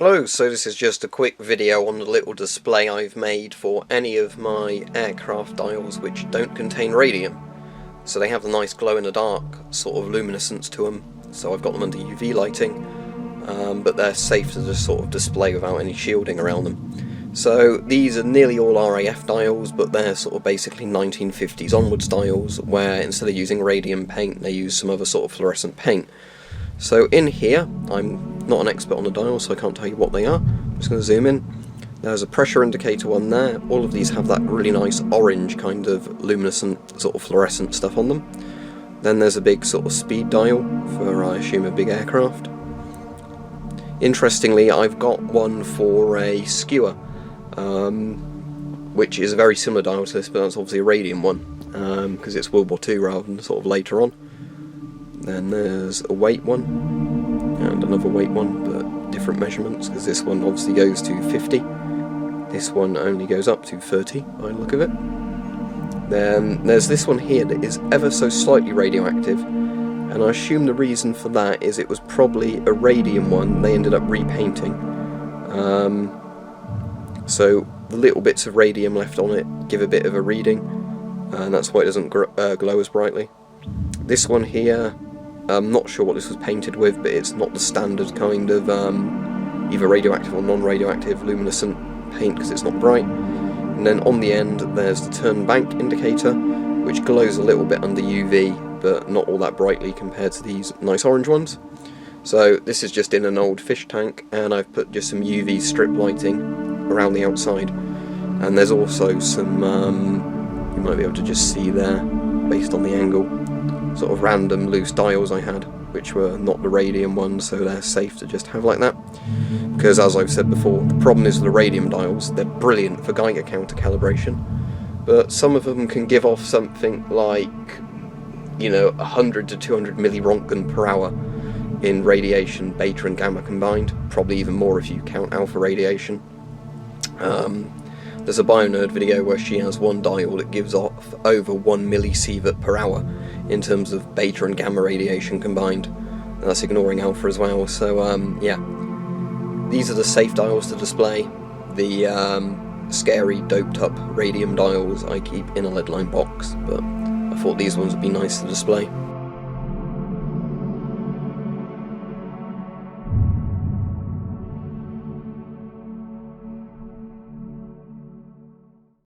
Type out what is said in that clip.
Hello, so this is just a quick video on the little display I've made for any of my aircraft dials which don't contain radium. So they have a nice glow-in-the-dark sort of luminescence to them, so I've got them under UV lighting, but they're safe to just sort of display without any shielding around them. So these are nearly all RAF dials, but they're sort of basically 1950s onwards dials, where instead of using radium paint they use some other sort of fluorescent paint. So in here, I'm not an expert on the dials, so I can't tell you what they are. I'm just going to zoom in. There's a pressure indicator one there. All of these have that really nice orange kind of luminescent sort of fluorescent stuff on them. Then there's a big sort of speed dial for, I assume, a big aircraft. Interestingly, I've got one for a skewer, which is a very similar dial to this, but that's obviously a radium one, because it's World War II rather than sort of later on. Then there's a weight one, and another weight one, but different measurements, because this one obviously goes to 50. This one only goes up to 30, by the look of it. Then there's this one here that is ever so slightly radioactive, and I assume the reason for that is it was probably a radium one they ended up repainting. So the little bits of radium left on it give a bit of a reading, and that's why it doesn't glow as brightly. This one here, I'm not sure what this was painted with, but it's not the standard kind of either radioactive or non-radioactive luminescent paint, because it's not bright. And then on the end there's the turn bank indicator, which glows a little bit under UV, but not all that brightly compared to these nice orange ones. So this is just in an old fish tank, and I've put just some UV strip lighting around the outside. And there's also some, you might be able to just see there, based on the angle, sort of random loose dials I had, which were not the radium ones, so they're safe to just have like that. Because as I've said before, the problem is with the radium dials, they're brilliant for Geiger counter calibration, but some of them can give off something like, 100 to 200 millirontgen per hour in radiation, beta and gamma combined, probably even more if you count alpha radiation. There's a BioNerd video where she has one dial that gives off over 1 millisievert per hour in terms of beta and gamma radiation combined, and that's ignoring alpha as well. So yeah, these are the safe dials to display. The scary doped up radium dials I keep in a lead line box, but I thought these ones would be nice to display.